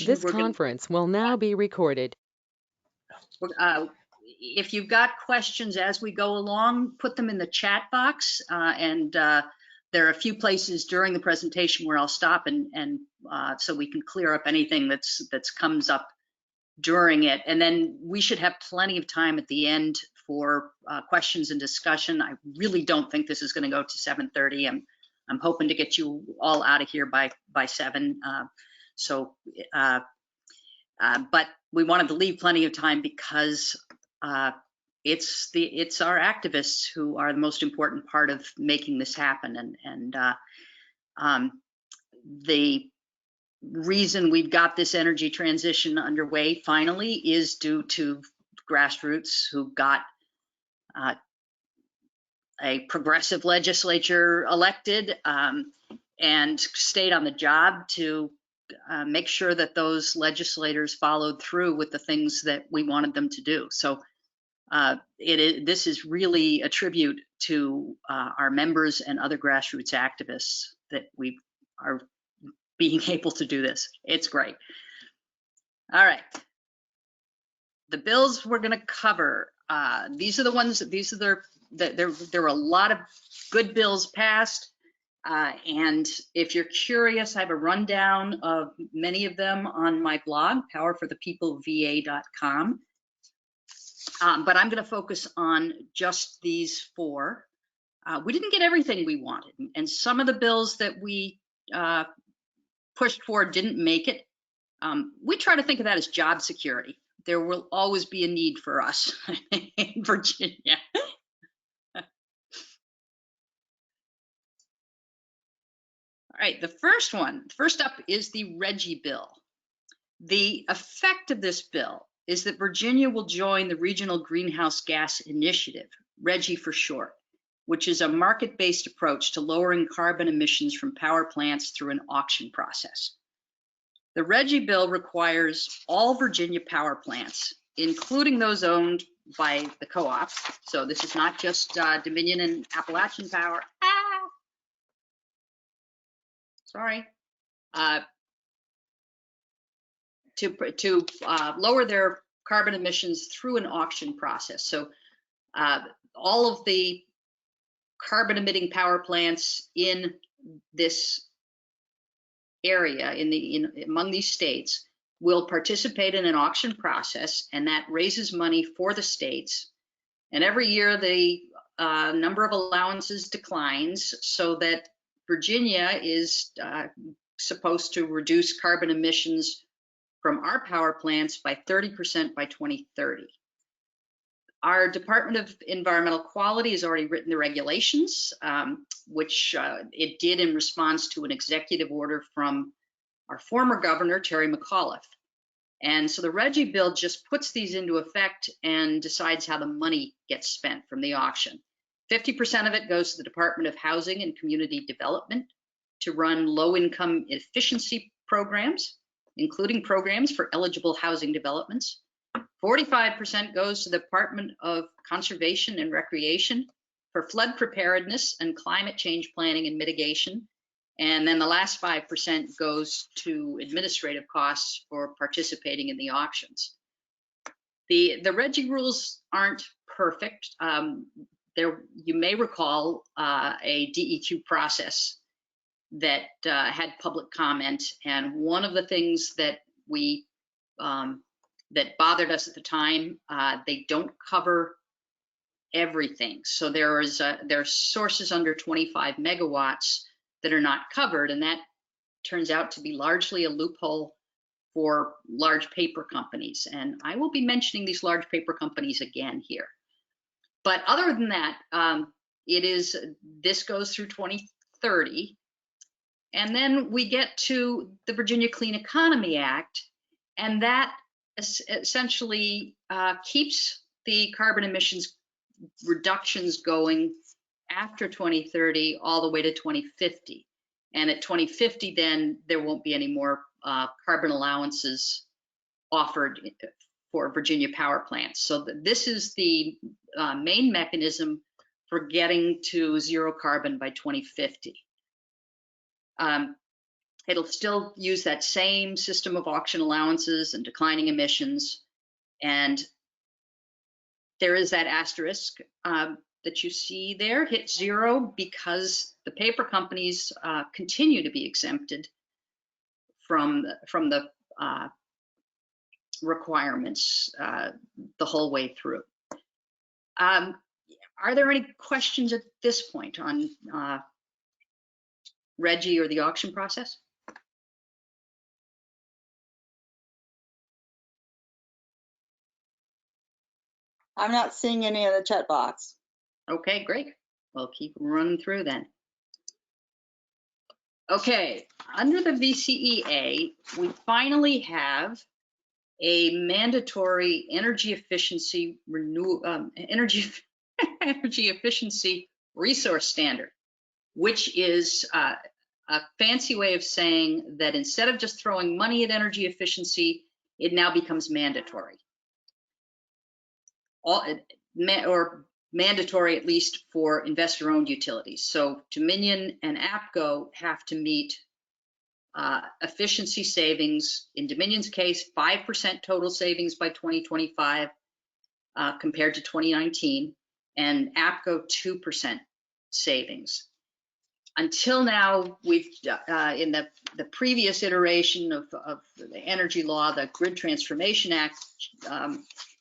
This conference will now be recorded. If you've got questions as we go along, put them in the chat box, and there are a few places during the presentation where I'll stop and so we can clear up anything that's comes up during it, and then we should have plenty of time at the end for questions and discussion. I really don't think this is going to go to 7:30. I'm hoping to get you all out of here by 7. But we wanted to leave plenty of time because it's our activists who are the most important part of making this happen, and the reason we've got this energy transition underway finally is due to grassroots who got a progressive legislature elected and stayed on the job to make sure that those legislators followed through with the things that we wanted them to do. So this is really a tribute to our members and other grassroots activists that we are being able to do this. It's great. All right. The bills we're going to cover, these are the ones, there were a lot of good bills passed. And if you're curious, I have a rundown of many of them on my blog, powerforthepeopleva.com. But I'm going to focus on just these 4. We didn't get everything we wanted, and some of the bills that we pushed for didn't make it. We try to think of that as job security. There will always be a need for us in Virginia. All right, the first up is the RGGI bill. The effect of this bill is that Virginia will join the Regional Greenhouse Gas Initiative, RGGI for short, which is a market-based approach to lowering carbon emissions from power plants through an auction process. The RGGI bill requires all Virginia power plants, including those owned by the co-ops, so this is not just Dominion and Appalachian Power, to lower their carbon emissions through an auction process. So all of the carbon emitting power plants in this area, among these states, will participate in an auction process, and that raises money for the states. And every year the number of allowances declines, so that Virginia is supposed to reduce carbon emissions from our power plants by 30% by 2030. Our Department of Environmental Quality has already written the regulations, which it did in response to an executive order from our former governor, Terry McAuliffe. And so the RGGI bill just puts these into effect and decides how the money gets spent from the auction. 50% of it goes to the Department of Housing and Community Development to run low-income efficiency programs, including programs for eligible housing developments. 45% goes to the Department of Conservation and Recreation for flood preparedness and climate change planning and mitigation. And then the last 5% goes to administrative costs for participating in the auctions. The RGGI rules aren't perfect. You may recall a DEQ process that had public comment, and one of the things that we that bothered us at the time, they don't cover everything. So there's sources under 25 megawatts that are not covered, and that turns out to be largely a loophole for large paper companies. And I will be mentioning these large paper companies again here. But other than that, this goes through 2030. And then we get to the Virginia Clean Economy Act, and that essentially keeps the carbon emissions reductions going after 2030 all the way to 2050. And at 2050, then there won't be any more carbon allowances offered for Virginia power plants. So this is the main mechanism for getting to zero carbon by 2050. It'll still use that same system of auction allowances and declining emissions. And there is that asterisk that you see there, hit zero, because the paper companies continue to be exempted from the requirements the whole way through. Are there any questions at this point on RGGI or the auction process? I'm not seeing any in the chat box. Okay, great. We'll keep running through then. Okay, under the VCEA, we finally have a mandatory energy efficiency energy efficiency resource standard, which is a fancy way of saying that instead of just throwing money at energy efficiency, it now becomes mandatory. Or mandatory, at least for investor-owned utilities. So Dominion and APCo have to meet efficiency savings. In Dominion's case, 5% total savings by 2025 compared to 2019, and APCo 2% savings. Until now, we've in the previous iteration of the energy law, the Grid Transformation Act,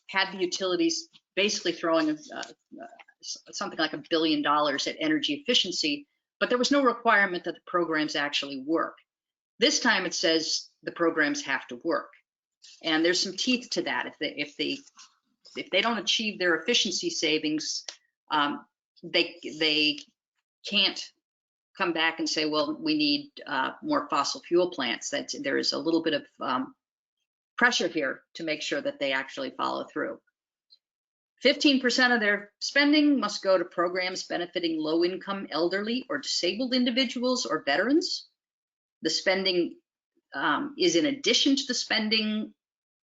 had the utilities basically throwing something like $1 billion at energy efficiency, but there was no requirement that the programs actually work. This time it says the programs have to work, and there's some teeth to that. If they don't achieve their efficiency savings, they can't come back and say, well, we need more fossil fuel plants. There is a little bit of pressure here to make sure that they actually follow through. 15% of their spending must go to programs benefiting low-income, elderly, or disabled individuals or veterans. The spending is in addition to the spending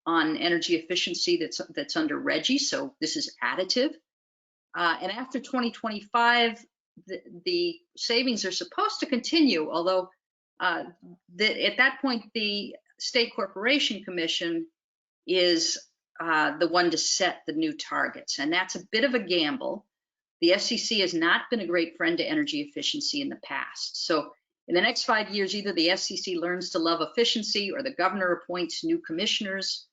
on energy efficiency that's under RGGI, so this is additive. And after 2025, the savings are supposed to continue, although at that point, the State Corporation Commission is the one to set the new targets, and that's a bit of a gamble. The FCC has not been a great friend to energy efficiency in the past. So in the next 5 years, either the FCC learns to love efficiency or the governor appoints new commissioners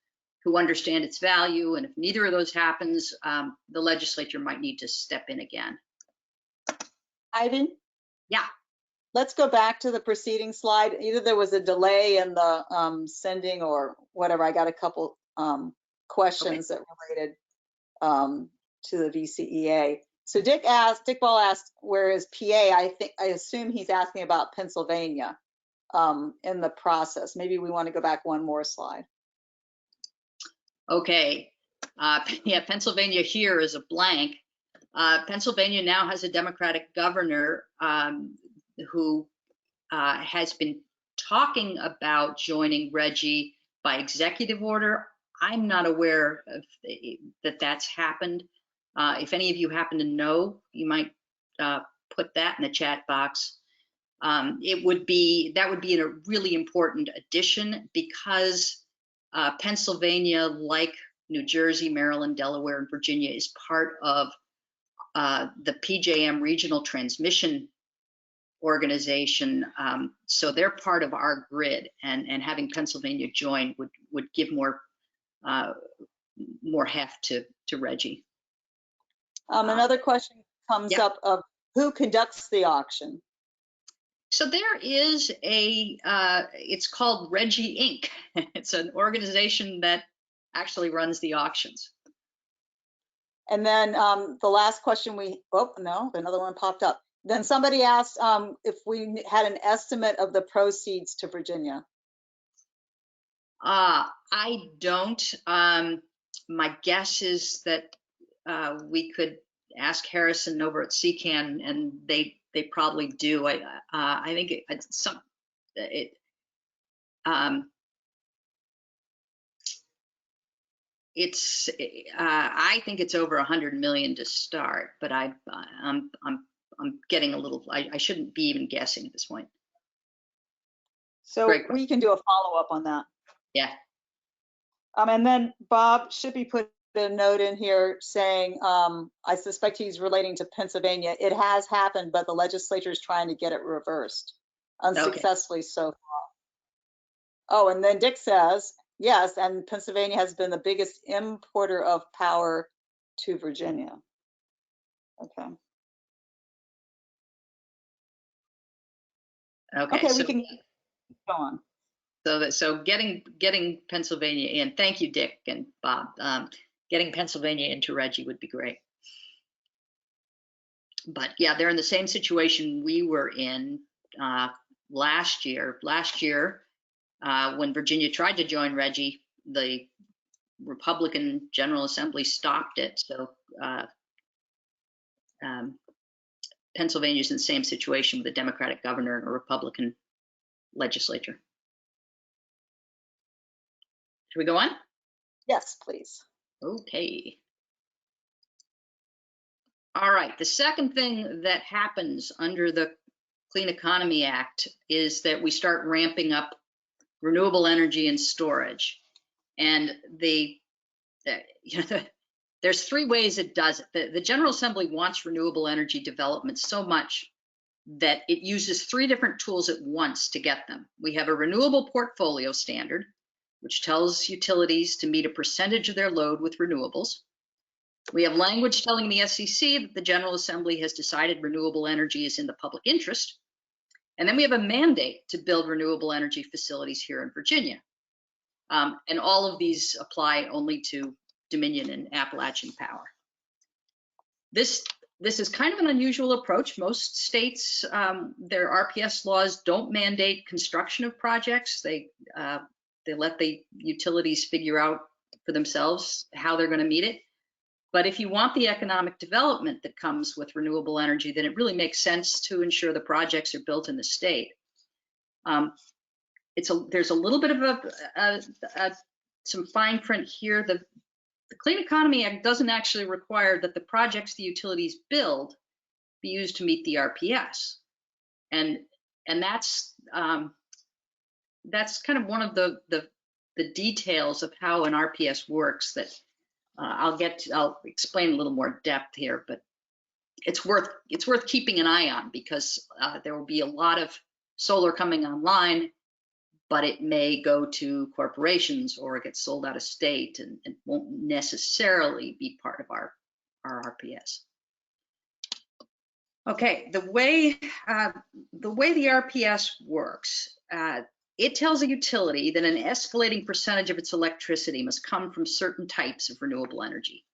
who understand its value. And if neither of those happens, the legislature might need to step in again. Ivan? Yeah. Let's go back to the preceding slide. Either there was a delay in the sending or whatever. I got a couple questions that related to the VCEA. So Dick Ball asked, where is PA? I assume he's asking about Pennsylvania in the process. Maybe we want to go back one more slide. Okay. Yeah, Pennsylvania here is a blank. Pennsylvania now has a Democratic governor who has been talking about joining RGGI by executive order. I'm not aware of that's happened. If any of you happen to know, you might put that in the chat box. That would be a really important addition, because Pennsylvania, like New Jersey, Maryland, Delaware, and Virginia, is part of the PJM Regional Transmission Organization. So they're part of our grid, and having Pennsylvania join would give more heft to RGGI. Another question comes up of who conducts the auction. So there is it's called RGGI Inc. It's an organization that actually runs the auctions. And then the last question another one popped up. Then somebody asked if we had an estimate of the proceeds to Virginia. I don't. My guess is that we could ask Harrison over at CCAN, and they probably do. I think I think it's over 100 million to start, but I'm getting a little. I shouldn't be even guessing at this point. So Great. we can do a follow-up on that. Yeah. And then Bob Shippey put a note in here saying, I suspect he's relating to Pennsylvania. It has happened, but the legislature is trying to get it reversed unsuccessfully so far. Oh, and then Dick says, yes, and Pennsylvania has been the biggest importer of power to Virginia. Okay. Okay. We can go on. So getting Pennsylvania in. Thank you, Dick and Bob. Getting Pennsylvania into RGGI would be great. But yeah, they're in the same situation we were in last year. Last year, when Virginia tried to join RGGI, the Republican General Assembly stopped it. So Pennsylvania's in the same situation with a Democratic governor and a Republican legislature. Should we go on? Yes, please. Okay. All right. The second thing that happens under the Clean Economy Act is that we start ramping up renewable energy and storage. And there's three ways it does it. The General Assembly wants renewable energy development so much that it uses three different tools at once to get them. We have a renewable portfolio standard, which tells utilities to meet a percentage of their load with renewables. We have language telling the SEC that the General Assembly has decided renewable energy is in the public interest. And then we have a mandate to build renewable energy facilities here in Virginia. And all of these apply only to Dominion and Appalachian Power. This is kind of an unusual approach. Most states, their RPS laws don't mandate construction of projects. They let the utilities figure out for themselves how they're going to meet it. But if you want the economic development that comes with renewable energy, then it really makes sense to ensure the projects are built in the state. There's a little bit of some fine print here. The Clean Economy Act doesn't actually require that the projects the utilities build be used to meet the RPS, and that's kind of one of the details of how an RPS works that I'll explain a little more depth here, but it's worth keeping an eye on because there will be a lot of solar coming online, but it may go to corporations or it gets sold out of state and won't necessarily be part of our RPS. Okay, the way the RPS works, it tells a utility that an escalating percentage of its electricity must come from certain types of renewable energy.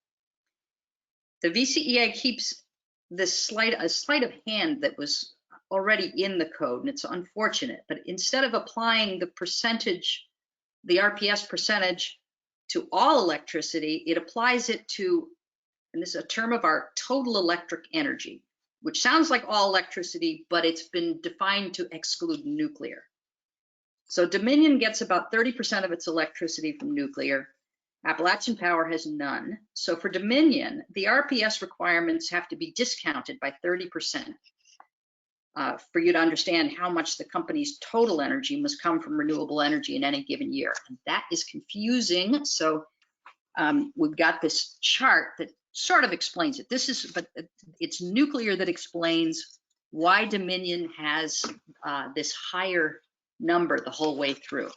The VCEA keeps this a sleight of hand that was already in the code, and it's unfortunate, but instead of applying the RPS percentage to all electricity, it applies it to, and this is a term of art, total electric energy, which sounds like all electricity, but it's been defined to exclude nuclear. So Dominion gets about 30% of its electricity from nuclear. Appalachian Power has none. So for Dominion, the RPS requirements have to be discounted by 30% for you to understand how much the company's total energy must come from renewable energy in any given year. And that is confusing. So we've got this chart that sort of explains it. But it's nuclear that explains why Dominion has this higher number the whole way through.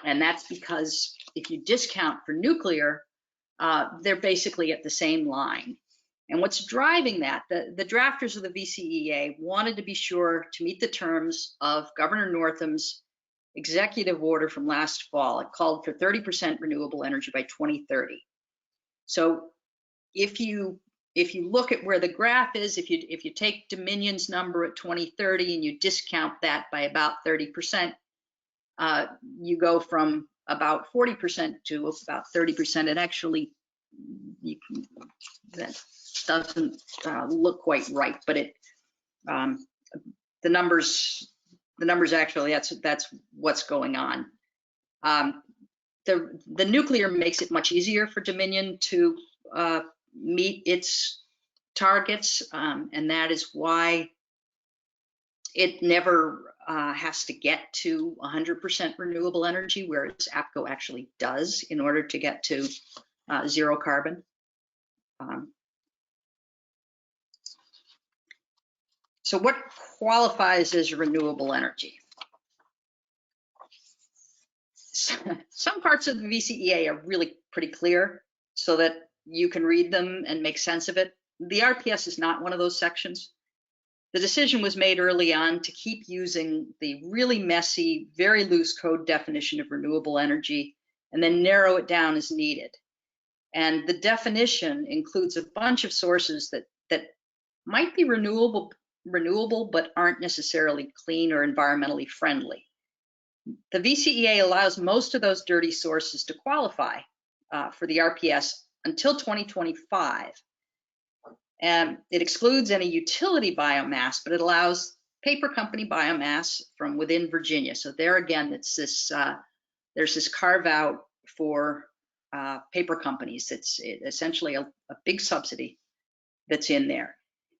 And that's because if you discount for nuclear, they're basically at the same line. And what's driving that, the drafters of the VCEA wanted to be sure to meet the terms of Governor Northam's executive order from last fall. It called for 30% renewable energy by 2030. So if you look at where the graph is, if you take Dominion's number at 2030 and you discount that by about 30%, you go from about 40% to about 30%. And actually, that doesn't look quite right, but the numbers actually that's what's going on. The nuclear makes it much easier for Dominion to meet its targets, and that is why it never has to get to 100% renewable energy, whereas APCo actually does in order to get to zero carbon. So what qualifies as renewable energy? Some parts of the VCEA are really pretty clear so that you can read them and make sense of it. The RPS is not one of those sections. The decision was made early on to keep using the really messy, very loose code definition of renewable energy and then narrow it down as needed. And the definition includes a bunch of sources that might be renewable, but aren't necessarily clean or environmentally friendly. The VCEA allows most of those dirty sources to qualify for the RPS until 2025. And it excludes any utility biomass, but it allows paper company biomass from within Virginia. So there again, it's this, there's this carve out for paper companies. It's essentially a big subsidy that's in there.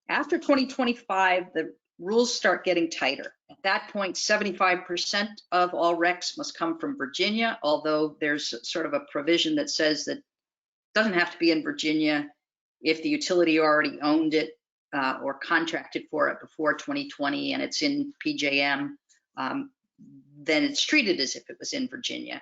After 2025, the rules start getting tighter. At that point, 75% of all RECs must come from Virginia, although there's sort of a provision that says that it doesn't have to be in Virginia if the utility already owned it or contracted for it before 2020 and it's in PJM, then it's treated as if it was in Virginia.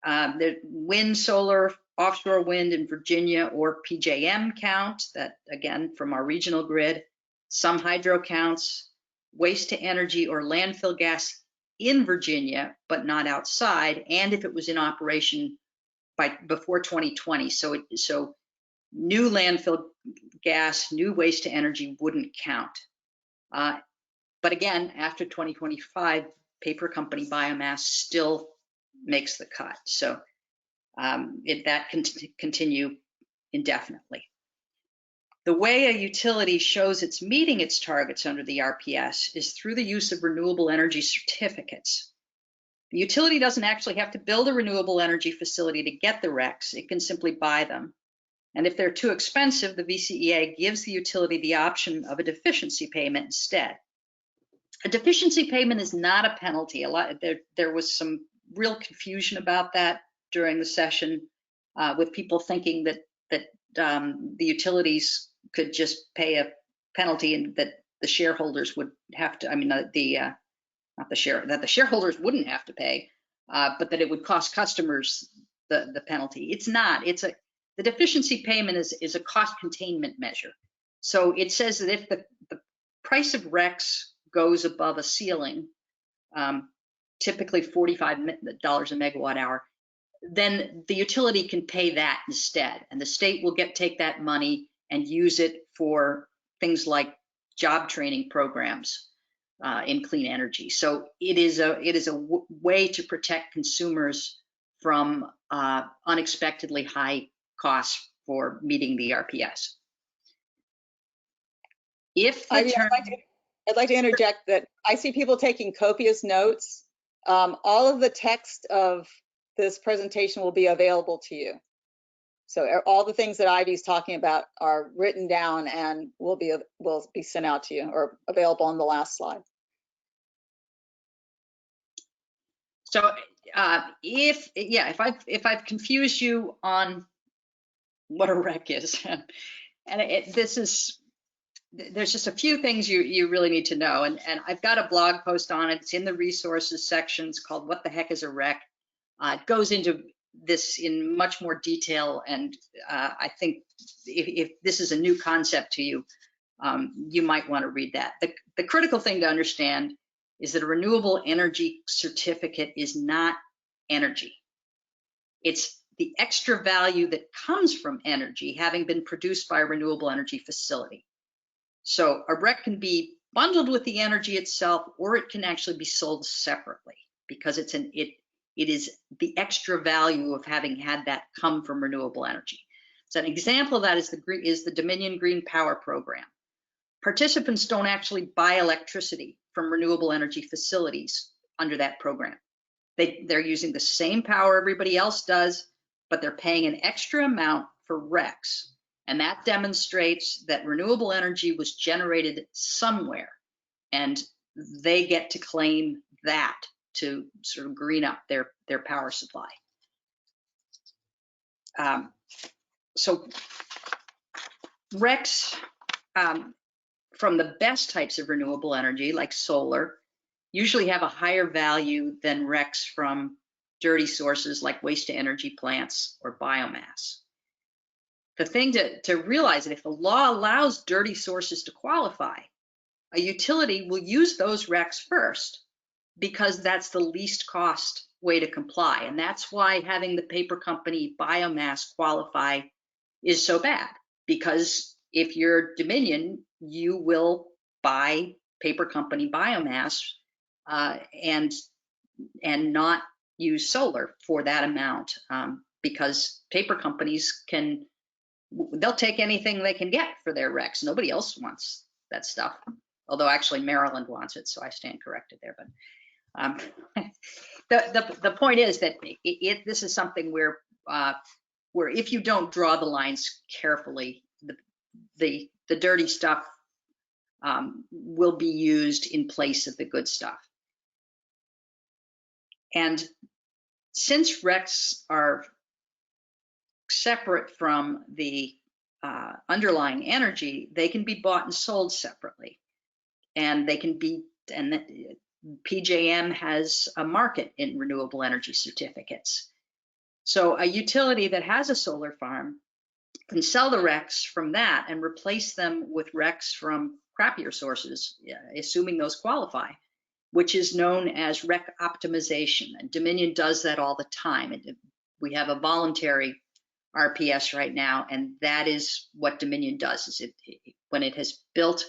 The wind, solar, offshore wind in Virginia or PJM count, that again from our regional grid, some hydro counts, waste to energy or landfill gas in Virginia, but not outside, and if it was in operation before 2020. So new landfill gas, new waste to energy wouldn't count. But again, after 2025, paper company biomass still makes the cut. So that can continue indefinitely. The way a utility shows it's meeting its targets under the RPS is through the use of renewable energy certificates. The utility doesn't actually have to build a renewable energy facility to get the RECs. It can simply buy them. And if they're too expensive, the VCEA gives the utility the option of a deficiency payment instead. A deficiency payment is not a penalty. There was some real confusion about that during the session, with people thinking that the utilities could just pay a penalty and that the shareholders would have to. I mean, that the shareholders wouldn't have to pay, but that it would cost customers the penalty. It's not. The deficiency payment is a cost containment measure. So it says that if the price of RECs goes above a ceiling, typically $45 a megawatt hour, then the utility can pay that instead, and the state will take that money and use it for things like job training programs in clean energy. So it is a way to protect consumers from unexpectedly high costs for meeting the RPS. I'd like to interject that I see people taking copious notes. All of the text of this presentation will be available to you. So all the things that Ivy's talking about are written down and will be sent out to you or available on the last slide. So if I've confused you on what a REC is, and there's just a few things you really need to know, and I've got a blog post on it. It's in the resources section. It's called "What the Heck is a REC?" It goes into this in much more detail, and I think if this is a new concept to you, you might want to read that. The critical thing to understand is that a renewable energy certificate is not energy. It's the extra value that comes from energy having been produced by a renewable energy facility. So a REC can be bundled with the energy itself, or it can actually be sold separately because it is the extra value of having had that come from renewable energy. So an example of that is the Dominion Green Power Program. Participants don't actually buy electricity from renewable energy facilities under that program. They're using the same power everybody else does, but they're paying an extra amount for RECs. And that demonstrates that renewable energy was generated somewhere. And they get to claim that to sort of green up their power supply. So RECs from the best types of renewable energy, like solar, usually have a higher value than RECs from dirty sources like waste to energy plants or biomass. The thing to realize that if the law allows dirty sources to qualify, a utility will use those RECs first because that's the least cost way to comply. And that's why having the paper company biomass qualify is so bad, because if you're Dominion, you will buy paper company biomass and not use solar for that amount, because paper companies they'll take anything they can get for their RECs. Nobody else wants that stuff, although actually Maryland wants it, so I stand corrected there. But the point is that this is something where if you don't draw the lines carefully, the dirty stuff will be used in place of the good stuff. And since RECs are separate from the underlying energy, they can be bought and sold separately, and PJM has a market in renewable energy certificates. So a utility that has a solar farm can sell the RECs from that and replace them with RECs from crappier sources, assuming those qualify, which is known as REC optimization. And Dominion does that all the time. We have a voluntary RPS right now, and that is what Dominion does. Is when it has built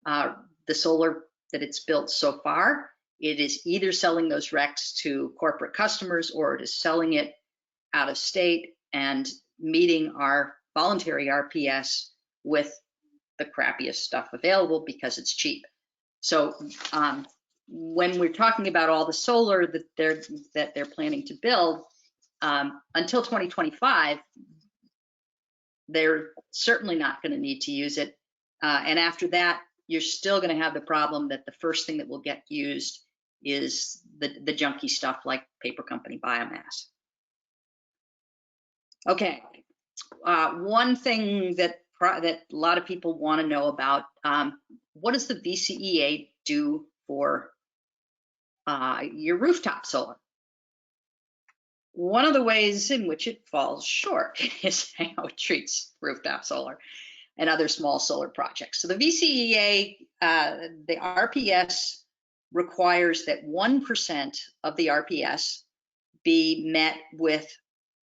the solar that it's built so far, it is either selling those RECs to corporate customers, or it is selling it out of state and meeting our voluntary RPS with the crappiest stuff available because it's cheap. So when we're talking about all the solar that they're planning to build, until 2025, they're certainly not going to need to use it. And after that, you're still going to have the problem that the first thing that will get used is the junky stuff like paper company biomass. Okay, one thing that a lot of people want to know about, what does the VCEA do for your rooftop solar? One of the ways in which it falls short is how it treats rooftop solar and other small solar projects. So the VCEA, the RPS requires that 1% of the RPS be met with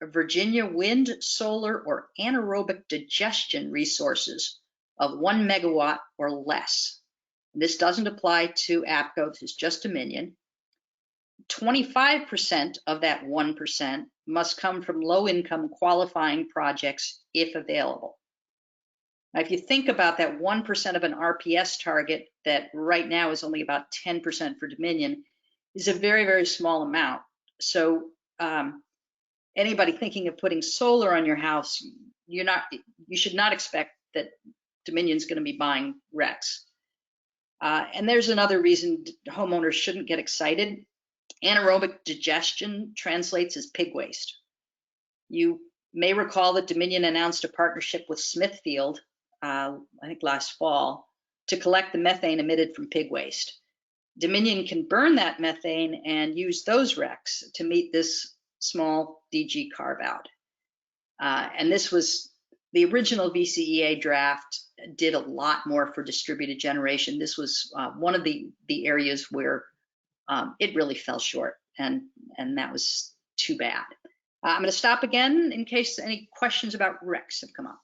Virginia wind, solar, or anaerobic digestion resources of 1 megawatt or less. And this doesn't apply to APCo, this is just Dominion. 25% of that 1% must come from low-income qualifying projects if available. Now, if you think about that 1% of an RPS target that right now is only about 10% for Dominion, is a very, very small amount. So anybody thinking of putting solar on your house, you should not expect that Dominion's going to be buying RECs. And there's another reason homeowners shouldn't get excited. Anaerobic digestion translates as pig waste. You may recall that Dominion announced a partnership with Smithfield, I think last fall, to collect the methane emitted from pig waste. Dominion can burn that methane and use those RECs to meet this small DG carve out. And this was the original VCEA draft, did a lot more for distributed generation. This was one of the areas where it really fell short, and that was too bad. I'm going to stop again in case any questions about RECs have come up.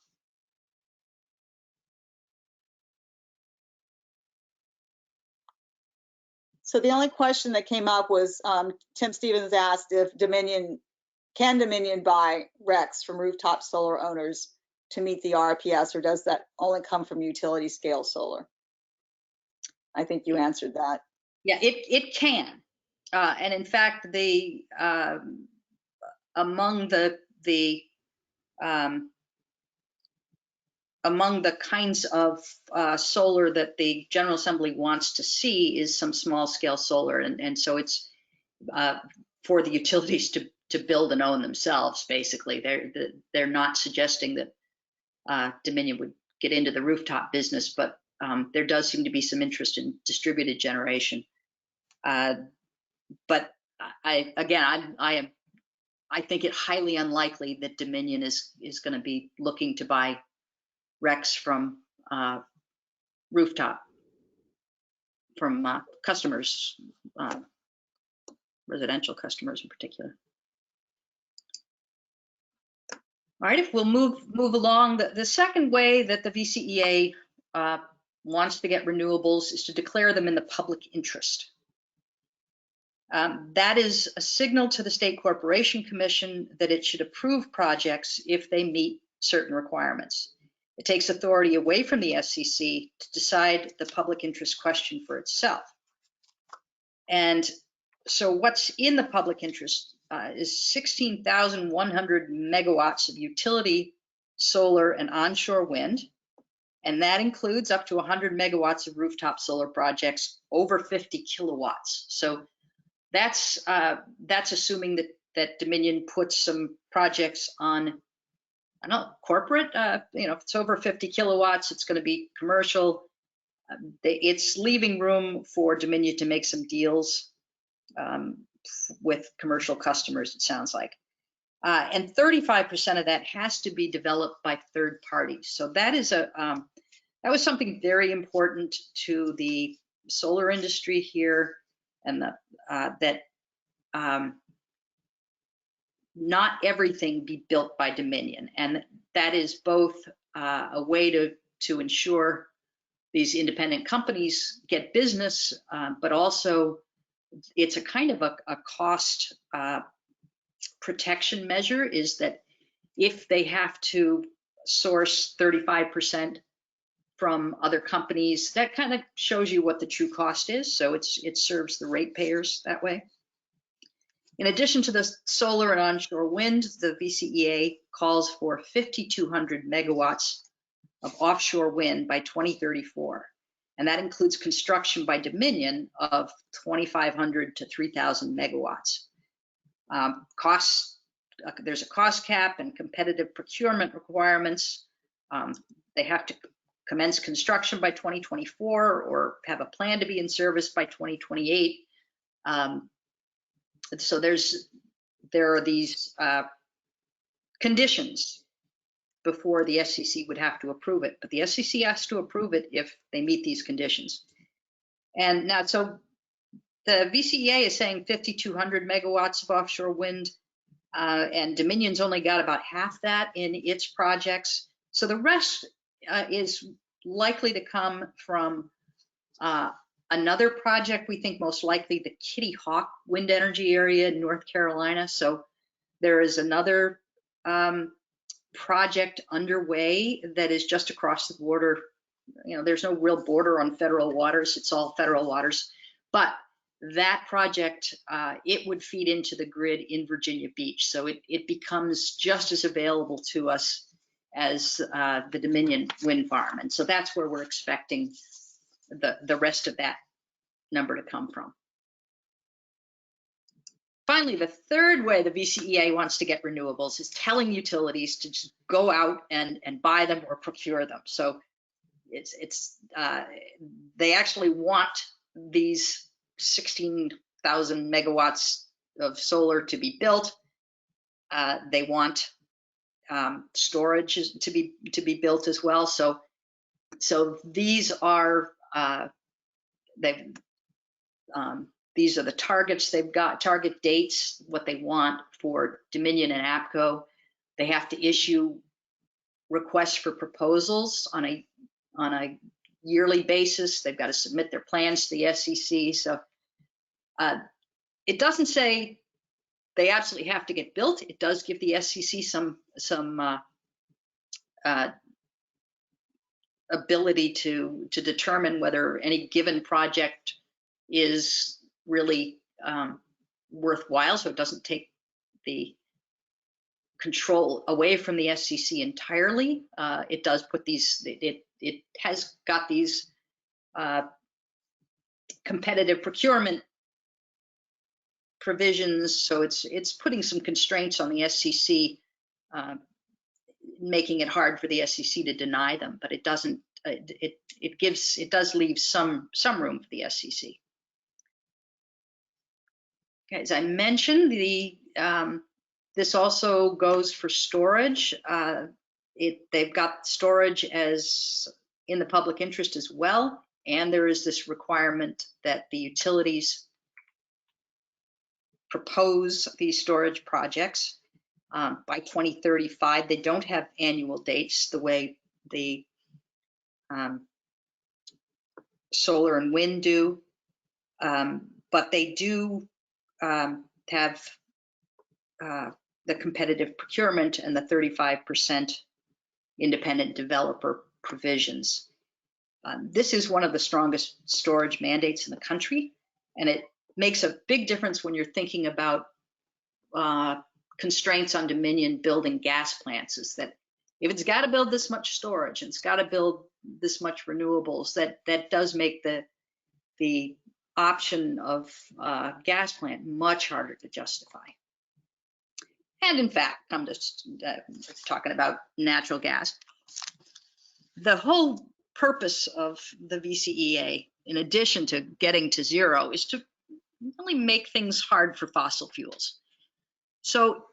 So the only question that came up was Tim Stevens asked if can Dominion buy RECs from rooftop solar owners to meet the RPS, or does that only come from utility scale solar? I think you answered that. Yeah, it can. And in fact, among the 10 among the kinds of solar that the General Assembly wants to see is some small scale solar. And so it's for the utilities to build and own themselves, basically. They're not suggesting that Dominion would get into the rooftop business, but there does seem to be some interest in distributed generation. But I think it highly unlikely that Dominion is going to be looking to buy RECs from Rooftop, from customers, residential customers in particular. All right, if we'll move along, the second way that the VCEA wants to get renewables is to declare them in the public interest. That is a signal to the State Corporation Commission that it should approve projects if they meet certain requirements. It takes authority away from the SCC to decide the public interest question for itself. And so what's in the public interest is 16,100 megawatts of utility solar and onshore wind. And that includes up to 100 megawatts of rooftop solar projects over 50 kilowatts. So that's assuming that Dominion puts some projects on, I don't know, corporate, if it's over 50 kilowatts, it's going to be commercial. It's leaving room for Dominion to make some deals with commercial customers, it sounds like. And 35% of that has to be developed by third parties. So that is that was something very important to the solar industry here, and that not everything be built by Dominion. And that is both a way to ensure these independent companies get business, but also it's a kind of a cost protection measure, is that if they have to source 35% from other companies, that kind of shows you what the true cost is. So it serves the ratepayers that way. In addition to the solar and onshore wind, the VCEA calls for 5,200 megawatts of offshore wind by 2034. And that includes construction by Dominion of 2,500 to 3,000 megawatts. There's a cost cap and competitive procurement requirements. They have to commence construction by 2024 or have a plan to be in service by 2028. So there are these conditions before the SCC would have to approve it, but the SCC has to approve it if they meet these conditions. And now, so the VCEA is saying 5,200 megawatts of offshore wind, and Dominion's only got about half that in its projects. So the rest is likely to come from another project, we think most likely the Kitty Hawk wind energy area in North Carolina. So there is another project underway that is just across the border. There's no real border on federal waters. It's all federal waters. But that project, it would feed into the grid in Virginia Beach. So it becomes just as available to us as the Dominion wind farm. And so that's where we're expecting the rest of that number to come from. Finally, the third way the VCEA wants to get renewables is telling utilities to just go out and buy them or procure them. So they actually want these 16,000 megawatts of solar to be built. They want storage to be built as well. So these are these are the targets they've got, target dates, what they want for Dominion and APCo. They have to issue requests for proposals on a yearly basis. They've got to submit their plans to the SCC. So it doesn't say they absolutely have to get built. It does give the SCC some ability to determine whether any given project is really worthwhile, so it doesn't take the control away from the SCC entirely. It does put these, it has got these competitive procurement provisions, so it's putting some constraints on the SCC, making it hard for the SCC to deny them, but it doesn't. It does leave some room for the SCC. Okay, as I mentioned, this also goes for storage. They've got storage as in the public interest as well, and there is this requirement that the utilities propose these storage projects by 2035. They don't have annual dates the way the solar and wind do, but they do have the competitive procurement and the 35% independent developer provisions. This is one of the strongest storage mandates in the country, and it makes a big difference when you're thinking about constraints on Dominion building gas plants, is that if it's got to build this much storage and it's got to build this much renewables, that does make the option of gas plant much harder to justify. And in fact, come to talking about natural gas, the whole purpose of the VCEA, in addition to getting to zero, is to really make things hard for fossil fuels. So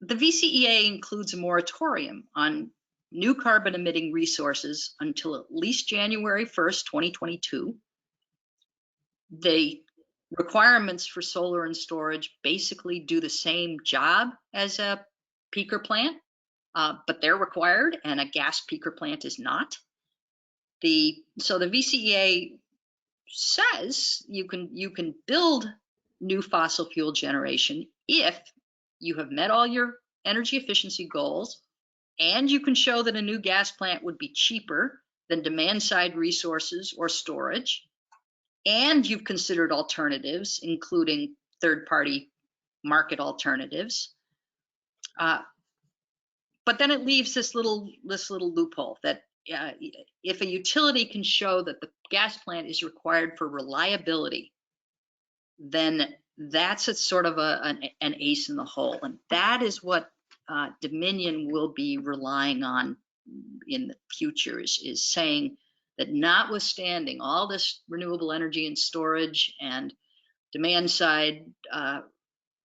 the VCEA includes a moratorium on new carbon emitting resources until at least January 1st, 2022. The requirements for solar and storage basically do the same job as a peaker plant, but they're required, and a gas peaker plant is not. So the VCEA says you can build new fossil fuel generation if you have met all your energy efficiency goals, and you can show that a new gas plant would be cheaper than demand-side resources or storage, and you've considered alternatives, including third-party market alternatives. But then it leaves this little loophole that if a utility can show that the gas plant is required for reliability, then that's a sort of an ace in the hole, and that is what Dominion will be relying on in the future, is saying that notwithstanding all this renewable energy and storage and demand side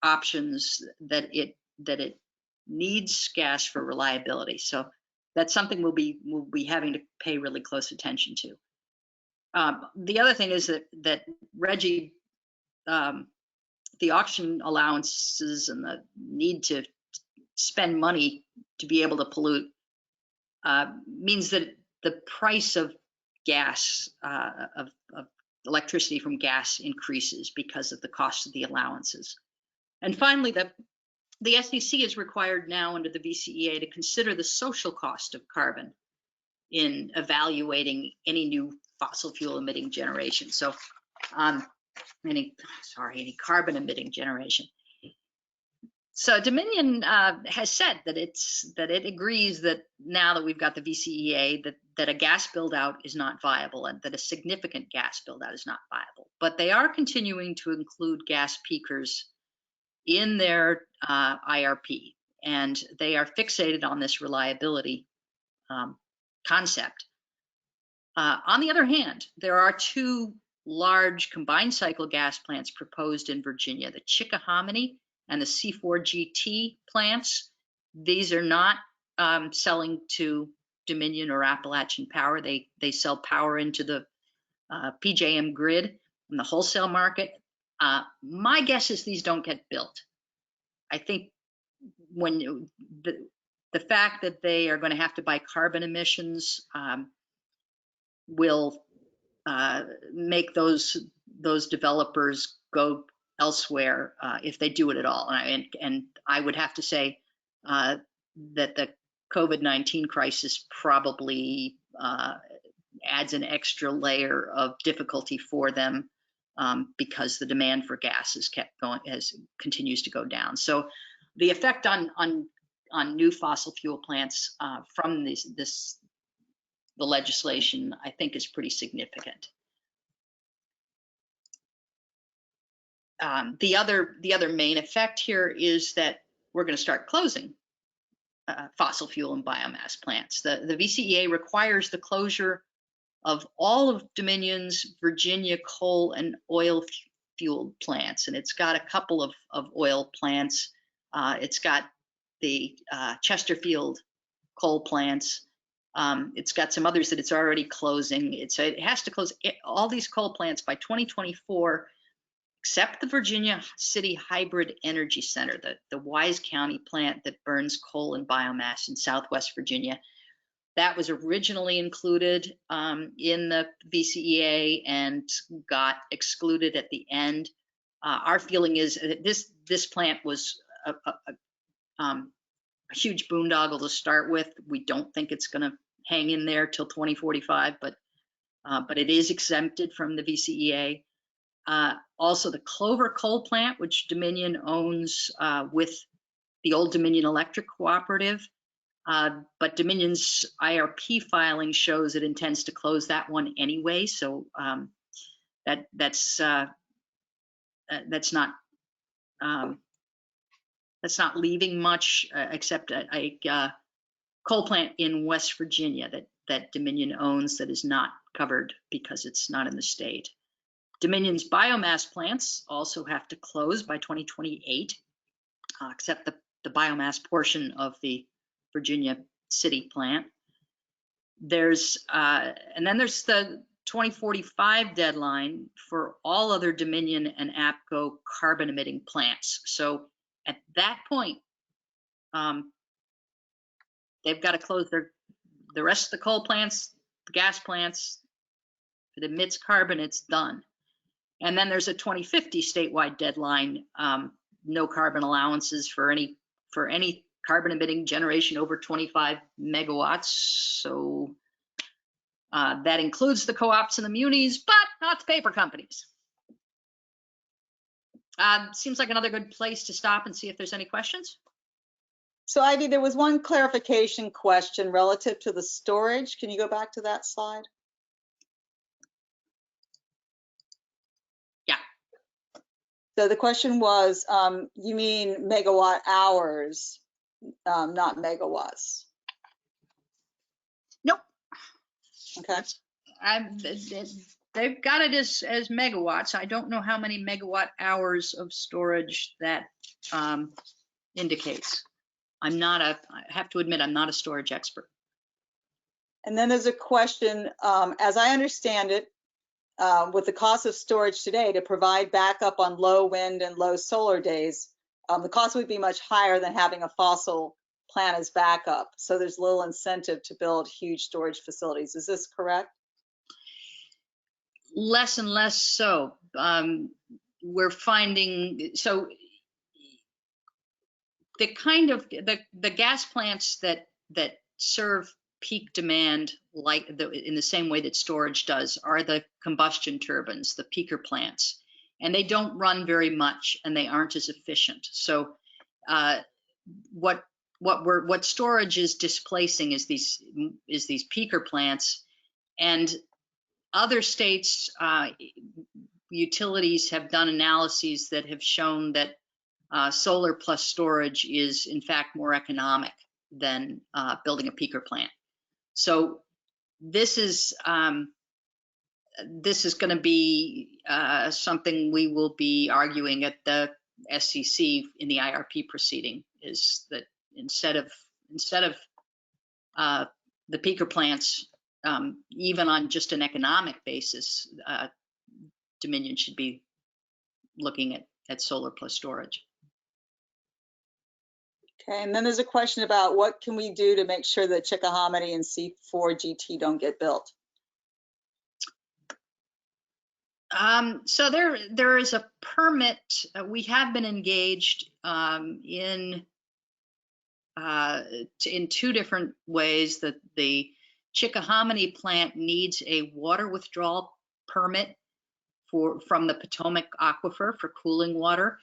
options, that it needs gas for reliability. So that's something we'll be having to pay really close attention to. The other thing is that RGGI, the auction allowances and the need to spend money to be able to pollute means that the price of gas, of electricity from gas, increases because of the cost of the allowances. And finally, the SEC is required now under the VCEA to consider the social cost of carbon in evaluating any new fossil fuel emitting generation. So any carbon emitting generation. So Dominion has said that it agrees that now that we've got the VCEA, that a gas build out is not viable, and that a significant gas build out is not viable. But they are continuing to include gas peakers in their IRP, and they are fixated on this reliability concept. On the other hand, there are two large combined cycle gas plants proposed in Virginia, the Chickahominy and the C4GT plants. These are not selling to Dominion or Appalachian Power. They sell power into the PJM grid in the wholesale market. My guess is these don't get built. I think when the fact that they are going to have to buy carbon emissions will make those developers go elsewhere if they do it at all. And I would have to say that the COVID-19 crisis probably adds an extra layer of difficulty for them because the demand for gas has kept going, continues to go down. So the effect on new fossil fuel plants from the legislation, I think, is pretty significant. The other main effect here is that we're going to start closing fossil fuel and biomass plants. The VCEA requires the closure of all of Dominion's Virginia coal and oil fueled plants, and it's got a couple of oil plants. It's got the Chesterfield coal plants. It's got some others that it's already closing. It has to close all these coal plants by 2024, except the Virginia City Hybrid Energy Center, the Wise County plant that burns coal and biomass in Southwest Virginia. That was originally included in the VCEA and got excluded at the end. Our feeling is that this plant was a huge boondoggle to start with. We don't think it's going to hang in there till 2045, but it is exempted from the VCEA. Also, the Clover Coal Plant, which Dominion owns with the old Dominion Electric Cooperative, but Dominion's IRP filing shows it intends to close that one anyway. So that's not leaving much except a coal plant in West Virginia that Dominion owns that is not covered because it's not in the state. Dominion's biomass plants also have to close by 2028, except the biomass portion of the Virginia City plant. And then there's the 2045 deadline for all other Dominion and APCo carbon emitting plants. So at that point, they've got to close the rest of the coal plants, the gas plants. If it emits carbon, it's done. And then there's a 2050 statewide deadline, no carbon allowances for any carbon emitting generation over 25 megawatts. So that includes the co-ops and the munis, but not the paper companies. Seems like another good place to stop and see if there's any questions. So Ivy, there was one clarification question relative to the storage. Can you go back to that slide? Yeah. So the question was, you mean megawatt hours, not megawatts? Nope. Okay. They've got it as megawatts. I don't know how many megawatt hours of storage that indicates. I have to admit, I'm not a storage expert. And then there's a question, as I understand it, with the cost of storage today to provide backup on low wind and low solar days, the cost would be much higher than having a fossil plant as backup. So there's little incentive to build huge storage facilities. Is this correct? Less and less so. We're finding, so the kind of the gas plants that serve peak demand in the same way that storage does are the combustion turbines, the peaker plants, and they don't run very much and they aren't as efficient. So what storage is displacing is these peaker plants, and other states utilities have done analyses that have shown that solar plus storage is in fact more economic than building a peaker plant. So this is going to be something we will be arguing at the SCC in the IRP proceeding, is that instead of the peaker plants, even on just an economic basis, Dominion should be looking at solar plus storage. Okay, and then there's a question about what can we do to make sure that Chickahominy and C4GT don't get built? So there is a permit. We have been engaged in two different ways. That the Chickahominy plant needs a water withdrawal permit from the Potomac aquifer for cooling water.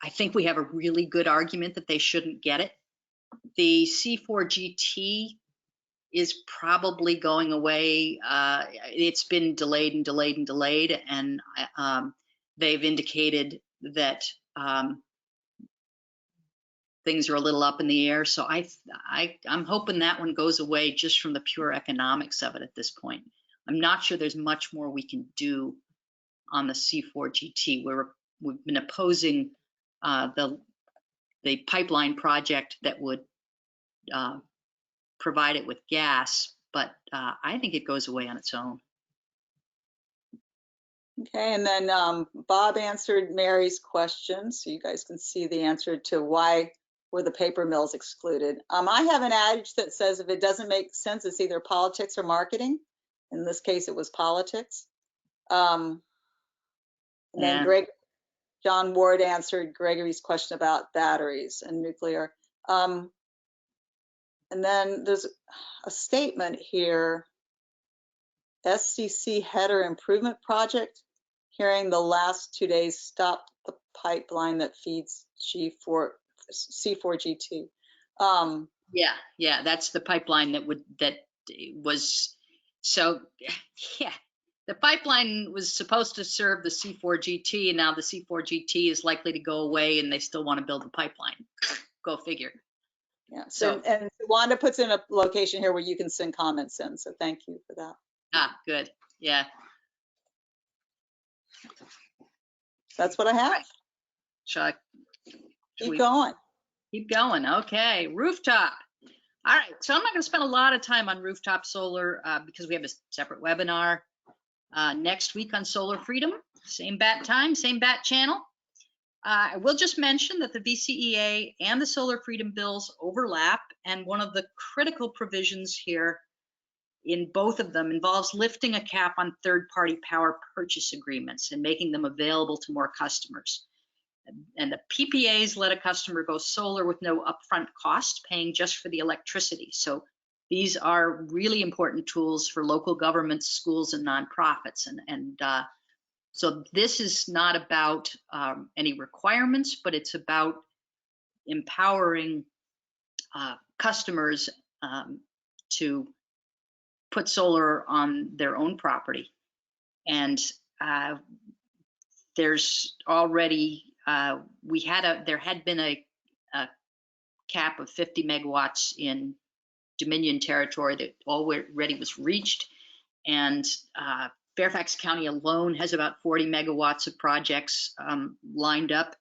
I think we have a really good argument that they shouldn't get it. The C4GT is probably going away. It's been delayed and delayed and delayed, and they've indicated that things are a little up in the air. So I'm hoping that one goes away just from the pure economics of it at this point. I'm not sure there's much more we can do on the C4GT. We've been opposing the pipeline project that would provide it with gas, but I think it goes away on its own. Okay, and then Bob answered Mary's question, so you guys can see the answer to why were the paper mills excluded. I have an adage that says if it doesn't make sense, it's either politics or marketing. In this case, it was politics. And then John Ward answered Gregory's question about batteries and nuclear. And then there's a statement here, SCC header improvement project, hearing the last 2 days stop the pipeline that feeds C4GT. Yeah, that's the pipeline that was, so yeah, the pipeline was supposed to serve the C4GT, and now the C4GT is likely to go away, and they still want to build the pipeline. Go figure. Yeah. So and Wanda puts in a location here where you can send comments in. So thank you for that. Ah, good. Yeah. That's what I have. Right. Keep going. Keep going. Okay. Rooftop. All right. So I'm not going to spend a lot of time on rooftop solar because we have a separate webinar next week on solar freedom. Same bat time, same bat channel. I will just mention that the VCEA and the solar freedom bills overlap, and one of the critical provisions here in both of them involves lifting a cap on third-party power purchase agreements and making them available to more customers. And the PPAs let a customer go solar with no upfront cost, paying just for the electricity. So these are really important tools for local governments, schools, and nonprofits. So this is not about any requirements, but it's about empowering customers to put solar on their own property. And there's already, there had been a cap of 50 megawatts in Dominion territory that already was reached. And Fairfax County alone has about 40 megawatts of projects lined up.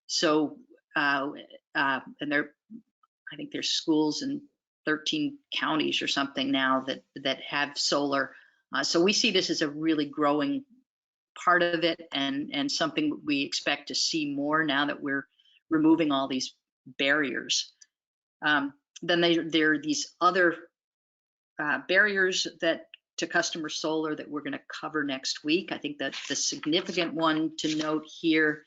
So, and I think there's schools in 13 counties or something now that have solar. So we see this as a really growing part of it, and something we expect to see more now that we're removing all these barriers. Then there are these other barriers to customer solar that we're going to cover next week. I think that the significant one to note here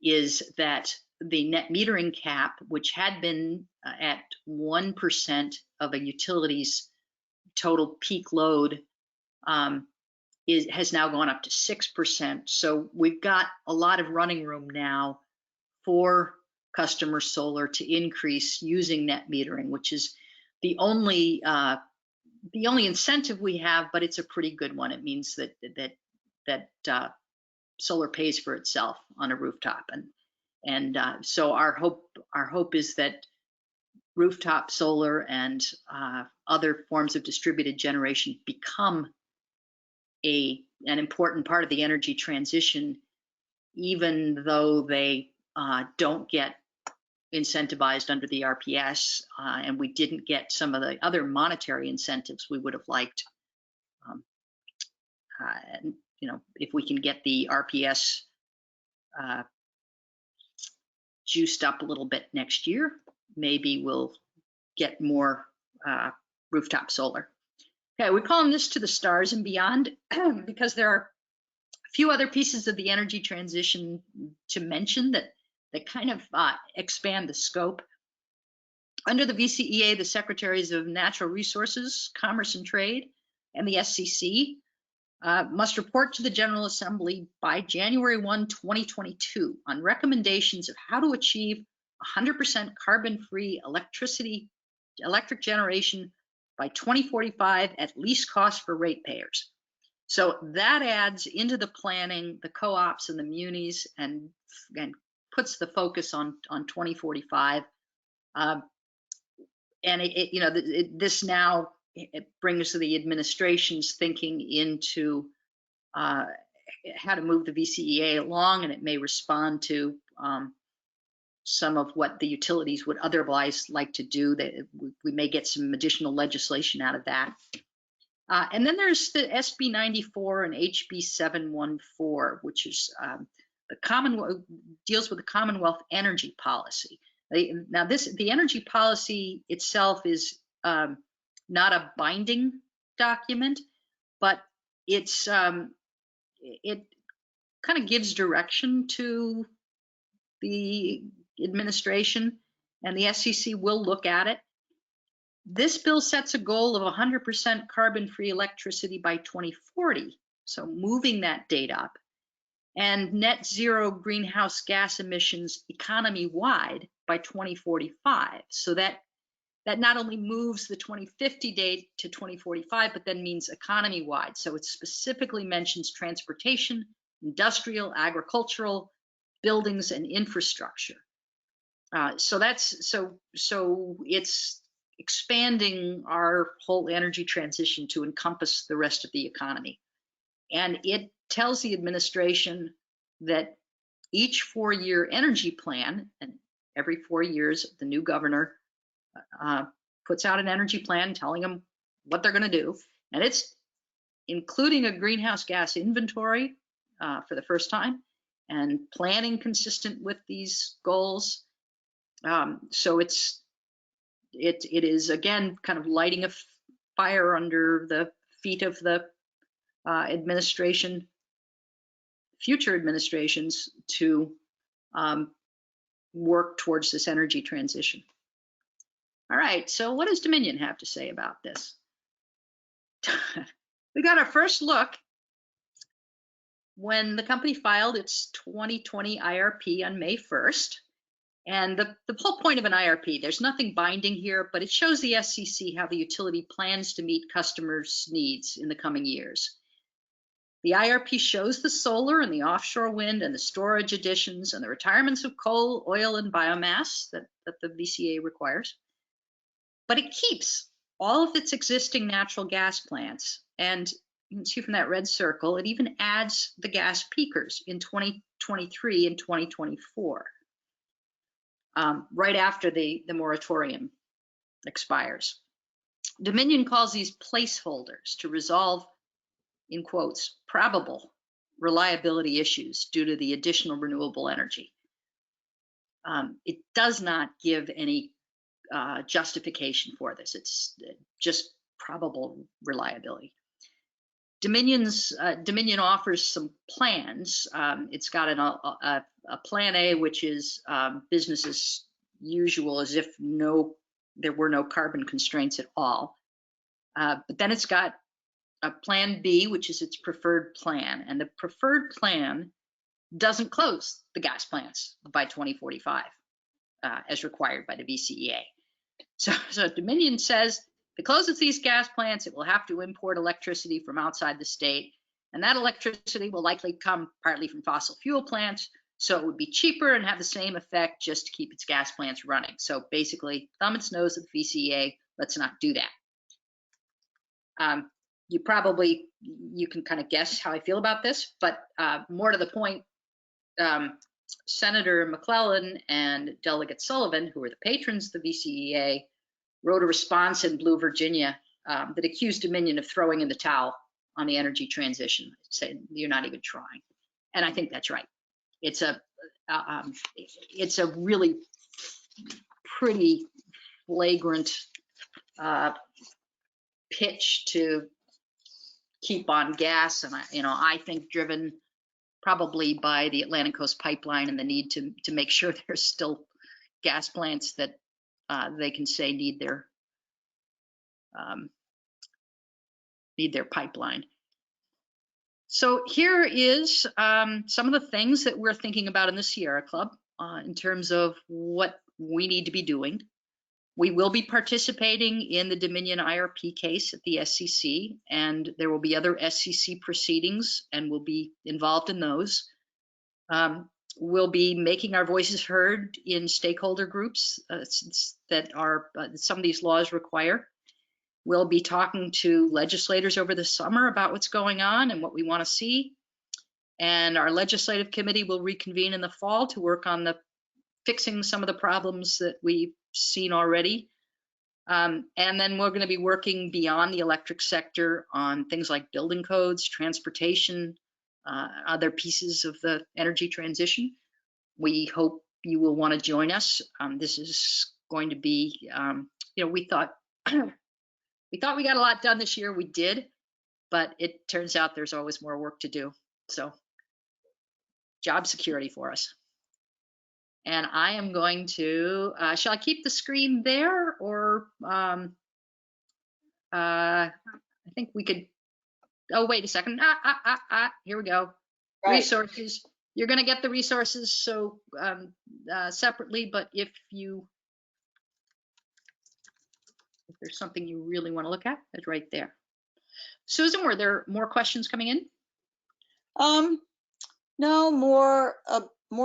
is that the net metering cap, which had been at 1% of a utility's total peak load, has now gone up to 6%. So we've got a lot of running room now for customer solar to increase using net metering, which is the only incentive we have, but it's a pretty good one. It means that solar pays for itself on a rooftop, and so our hope is that rooftop solar and other forms of distributed generation become an important part of the energy transition, even though they don't get incentivized under the RPS, and we didn't get some of the other monetary incentives we would have liked. And if we can get the RPS juiced up a little bit next year, maybe we'll get more rooftop solar. Okay, we're calling this to the stars and beyond because there are a few other pieces of the energy transition to mention that kind of expand the scope. Under the VCEA, the Secretaries of Natural Resources, Commerce and Trade, and the SCC must report to the General Assembly by January 1, 2022 on recommendations of how to achieve 100% carbon-free electric generation by 2045 at least cost for ratepayers. So that adds into the planning, the co-ops and the munis, and puts the focus on 2045. And this now it brings the administration's thinking into how to move the VCEA along, and it may respond to some of what the utilities would otherwise like to do. That we may get some additional legislation out of that. And then there's the SB 94 and HB 714, which is deals with the Commonwealth energy policy. Now, the energy policy itself is not a binding document, but it's it kind of gives direction to the administration, and the SEC will look at it. This bill sets a goal of 100% carbon-free electricity by 2040, so moving that date up, and net zero greenhouse gas emissions economy-wide by 2045. So that not only moves the 2050 date to 2045, but then means economy-wide. So it specifically mentions transportation, industrial, agricultural, buildings, and infrastructure. So it's expanding our whole energy transition to encompass the rest of the economy. And it tells the administration that each 4-year energy plan, and every 4 years, the new governor puts out an energy plan telling them what they're going to do. And it's including a greenhouse gas inventory for the first time, and planning consistent with these goals. So it is, again, kind of lighting a fire under the feet of the future administrations to work towards this energy transition. All right, so what does Dominion have to say about this? We got our first look when the company filed its 2020 IRP on May 1st. And the whole point of an IRP, there's nothing binding here, but it shows the SEC how the utility plans to meet customers' needs in the coming years. The IRP shows the solar and the offshore wind and the storage additions and the retirements of coal, oil, and biomass that the VCA requires. But it keeps all of its existing natural gas plants. And you can see from that red circle, it even adds the gas peakers in 2023 and 2024. Right after the moratorium expires. Dominion calls these placeholders to resolve, in quotes, probable reliability issues due to the additional renewable energy. It does not give any justification for this. It's just probable reliability. Dominion offers some plans. It's got a plan A, which is business as usual, as if there were no carbon constraints at all. But then it's got a plan B, which is its preferred plan. And the preferred plan doesn't close the gas plants by 2045, as required by the VCEA. So Dominion says, if it closes these gas plants, it will have to import electricity from outside the state, and that electricity will likely come partly from fossil fuel plants, so it would be cheaper and have the same effect just to keep its gas plants running. So basically, thumb its nose at the VCEA, let's not do that. You can kind of guess how I feel about this, but more to the point, Senator McClellan and Delegate Sullivan, who are the patrons of the VCEA, wrote a response in Blue Virginia that accused Dominion of throwing in the towel on the energy transition, saying you're not even trying. And I think that's right. It's a really pretty flagrant pitch to keep on gas, and I think driven probably by the Atlantic Coast Pipeline and the need to make sure there's still gas plants that they can say need their pipeline. So here is some of the things that we're thinking about in the Sierra Club in terms of what we need to be doing. We will be participating in the Dominion IRP case at the SCC, and there will be other SCC proceedings, and we'll be involved in those. We'll be making our voices heard in stakeholder groups that are some of these laws require. We'll be talking to legislators over the summer about what's going on and what we want to see. And our legislative committee will reconvene in the fall to work on fixing some of the problems that we've seen already. And then we're going to be working beyond the electric sector on things like building codes, transportation, other pieces of the energy transition. We hope you will want to join us. This is going to be, we thought we got a lot done this year. We did, but it turns out there's always more work to do. So job security for us. And I am going to, shall I keep the screen there, or I think we could, oh, wait a second. Here we go. Right. Resources. You're going to get the resources so separately, but if there's something you really want to look at, it's right there. Susan, were there more questions coming in? No, more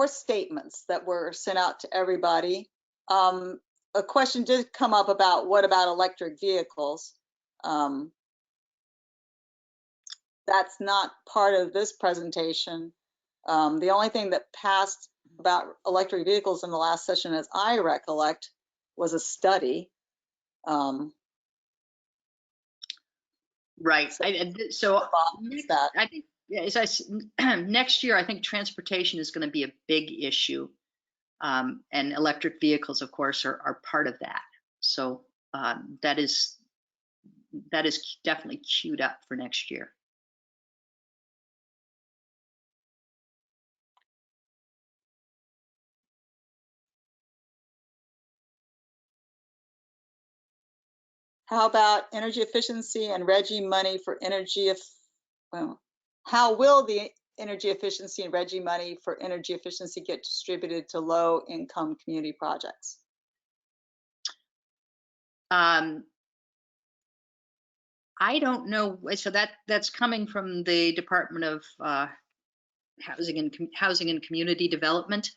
statements that were sent out to everybody. A question did come up about what about electric vehicles? That's not part of this presentation. The only thing that passed about electric vehicles in the last session, as I recollect, was a study. Right. So I think, next year, I think transportation is going to be a big issue. And electric vehicles, of course, are part of that. So that is definitely queued up for next year. How about energy efficiency and RGGI money for energy? How will the energy efficiency and RGGI money for energy efficiency get distributed to low-income community projects? I don't know. So that's coming from the Department of Housing and Community Development,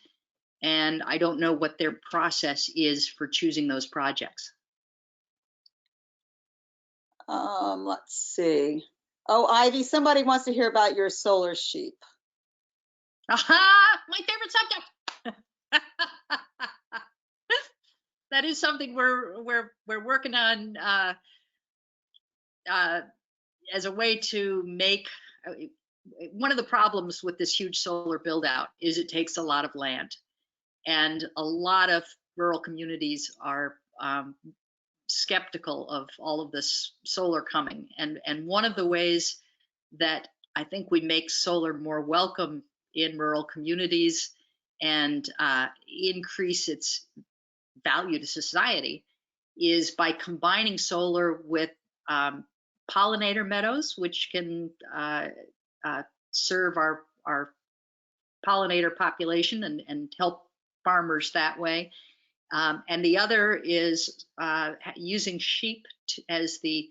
and I don't know what their process is for choosing those projects. Let's see. Oh, Ivy, somebody wants to hear about your solar sheep. Aha, my favorite subject. That is something we're working on as a way to make. One of the problems with this huge solar build out is it takes a lot of land, and a lot of rural communities are skeptical of all of this solar coming. And one of the ways that I think we make solar more welcome in rural communities and increase its value to society is by combining solar with pollinator meadows, which can serve our pollinator population and help farmers that way. And the other is using sheep as the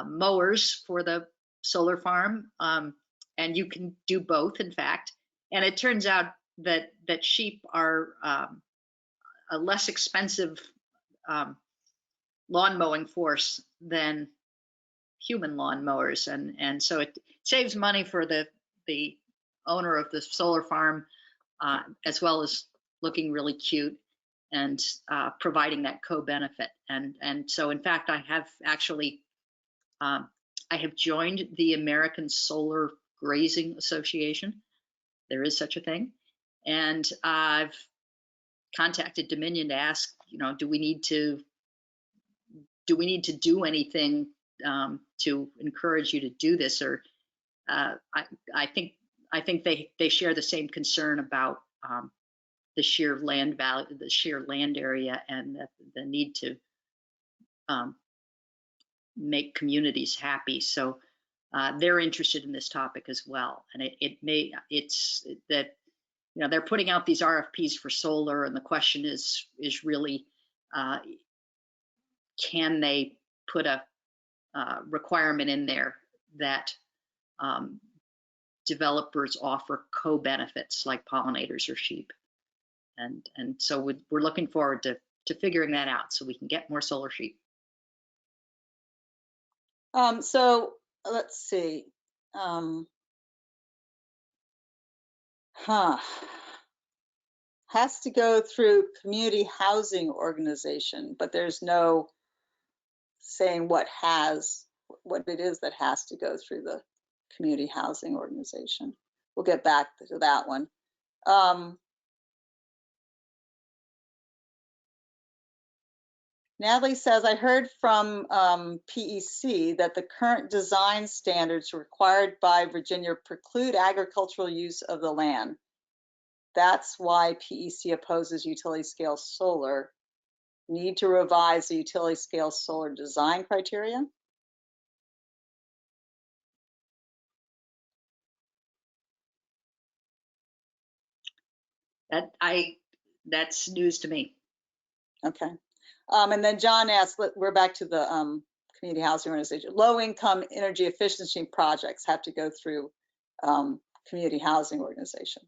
mowers for the solar farm. And you can do both, in fact. And it turns out that sheep are a less expensive lawn mowing force than human lawn mowers. And so it saves money for the owner of the solar farm, as well as looking really cute and providing that co-benefit. And so, in fact, I have actually, I have joined the American Solar Grazing Association. There is such a thing. And I've contacted Dominion to ask, do we need to do anything to encourage you to do this? Or I think they share the same concern about the sheer land value, the sheer land area, and the need to make communities happy. So they're interested in this topic as well. And it's that you know, they're putting out these RFPs for solar, and the question is really, can they put a requirement in there that developers offer co-benefits like pollinators or sheep, and so we're looking forward to figuring that out so we can get more solar sheep. So let's see. Has to go through community housing organization, but there's no saying what it is that has to go through the community housing organization. We'll get back to that one. Natalie says, I heard from PEC that the current design standards required by Virginia preclude agricultural use of the land. That's why PEC opposes utility scale solar. Need to revise the utility scale solar design criteria? That's news to me. Okay. And then John asked, we're back to the community housing organization. Low income energy efficiency projects have to go through community housing organization.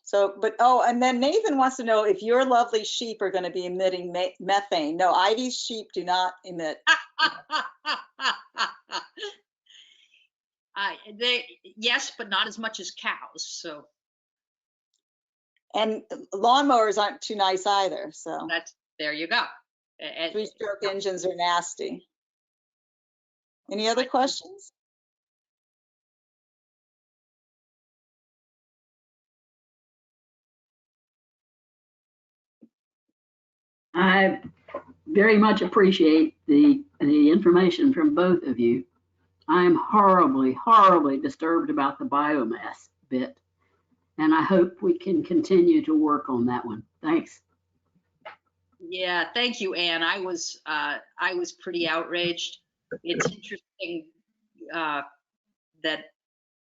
So, but, oh, and then Nathan wants to know if your lovely sheep are going to be emitting methane. No, Ivy's sheep do not emit. Yes, but not as much as cows. So. And lawnmowers aren't too nice either. So there you go. Three-stroke engines are nasty. Any other questions? I very much appreciate the information from both of you. I am horribly, horribly disturbed about the biomass bit, and I hope we can continue to work on that one. Thanks. Yeah, thank you, Anne. I was pretty outraged. It's interesting that,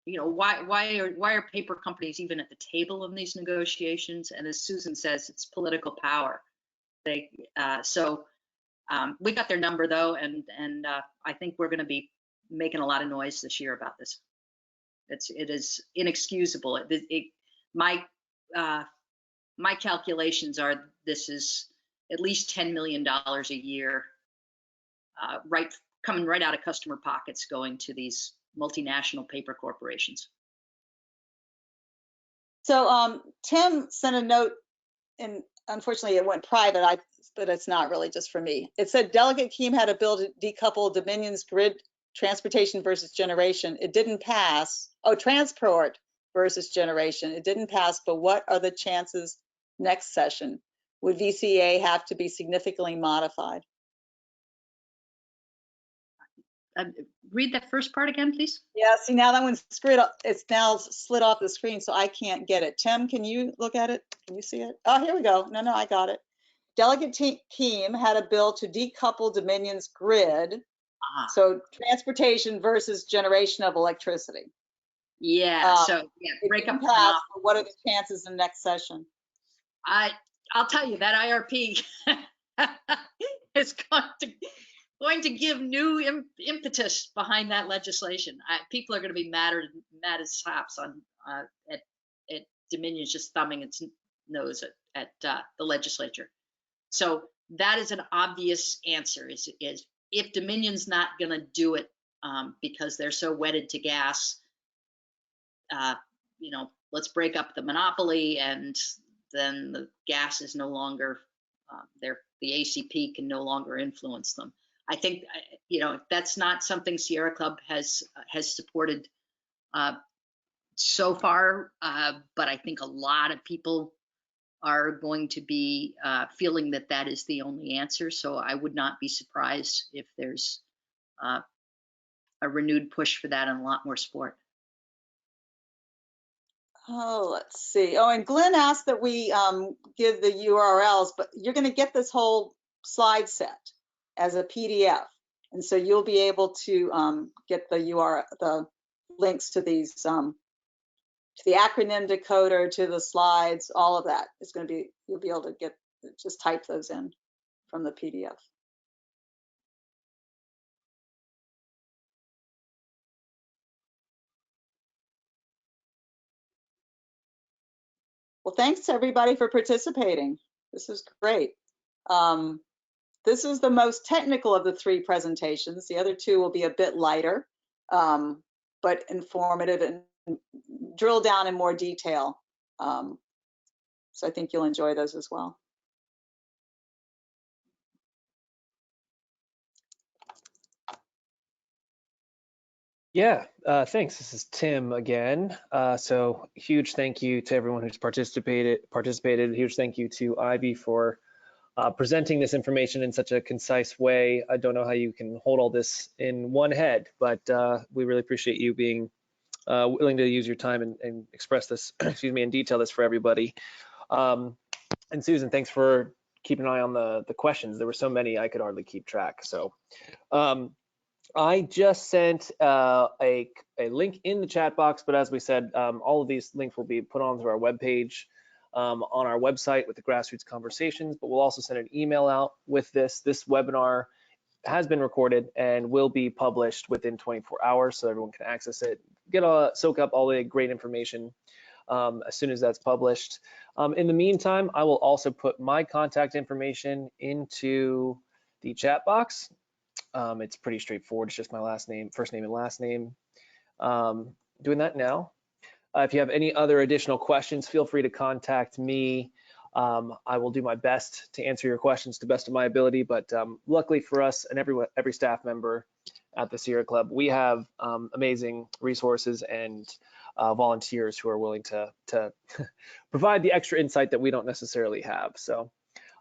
you know, why are paper companies even at the table in these negotiations? And as Susan says, it's political power. We got their number though, and I think we're going to be making a lot of noise this year about this. It is inexcusable. My calculations are this is at least $10 million a year, coming right out of customer pockets, going to these multinational paper corporations. So Tim sent a note, and unfortunately it went private, but it's not really just for me. It said Delegate Keem had a bill to decouple Dominion's grid transportation versus generation. It didn't pass. Oh, transport versus generation. It didn't pass, but what are the chances next session? Would VCA have to be significantly modified? Read that first part again, please. Yeah, see, now that one's screwed up. It's now slid off the screen, so I can't get it. Tim, can you look at it? Can you see it? Oh, here we go. No, I got it. Delegate Keem had a bill to decouple Dominion's grid. So transportation versus generation of electricity. Yeah, break up. What are the chances in next session? I'll tell you, that IRP is going to give new impetus behind that legislation. People are going to be mad as hops at Dominion just thumbing its nose at the legislature. So that is an obvious answer. Is if Dominion's not going to do it because they're so wedded to gas, you know, let's break up the monopoly, and then the gas is no longer the ACP can no longer influence them. I think, you know, that's not something Sierra Club has supported so far, but I think a lot of people are going to be feeling that is the only answer. So I would not be surprised if there's a renewed push for that and a lot more support. Oh, let's see. Oh, and Glenn asked that we give the URLs, but you're going to get this whole slide set as a PDF. And so you'll be able to get the links to these to the acronym decoder, to the slides, all of that is going to be, you'll be able to just type those in from the PDF. Well, thanks everybody for participating. This is great. This is the most technical of the 3 presentations. The other 2 will be a bit lighter, but informative and drill down in more detail. So I think you'll enjoy those as well. Yeah, thanks. This is Tim again. So huge thank you to everyone who's participated. Huge thank you to Ivy for presenting this information in such a concise way. I don't know how you can hold all this in one head, but we really appreciate you being willing to use your time and express this, excuse me, and detail this for everybody. And Susan, thanks for keeping an eye on the questions. There were so many I could hardly keep track. So I just sent a link in the chat box, but as we said, all of these links will be put onto our webpage on our website with the grassroots conversations, but we'll also send an email out with this. This webinar has been recorded and will be published within 24 hours so everyone can access it, soak up all the great information as soon as that's published. In the meantime, I will also put my contact information into the chat box. It's pretty straightforward. It's just my last name, first name and last name. Doing that now. If you have any other additional questions, feel free to contact me. I will do my best to answer your questions to the best of my ability, but luckily for us and every staff member at the Sierra Club, we have amazing resources and volunteers who are willing to provide the extra insight that we don't necessarily have. So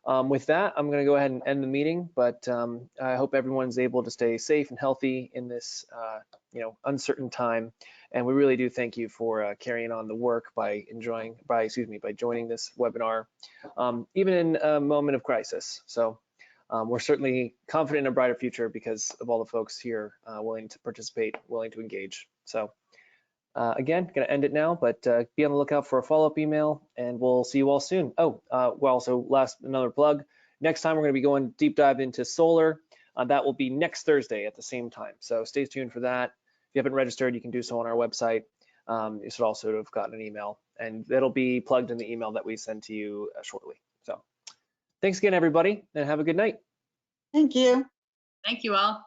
with that, I'm going to go ahead and end the meeting, but I hope everyone's able to stay safe and healthy in this uncertain time. And we really do thank you for carrying on the work by joining this webinar, even in a moment of crisis. So we're certainly confident in a brighter future because of all the folks here willing to participate, willing to engage. So again, going to end it now, but be on the lookout for a follow-up email, and we'll see you all soon. Oh, well, also another plug. Next time we're going to be going deep dive into solar. That will be next Thursday at the same time. So stay tuned for that. If you haven't registered, you can do so on our website. You should also have gotten an email, and it'll be plugged in the email that we send to you shortly. So thanks again, everybody, and have a good night. Thank you. Thank you all.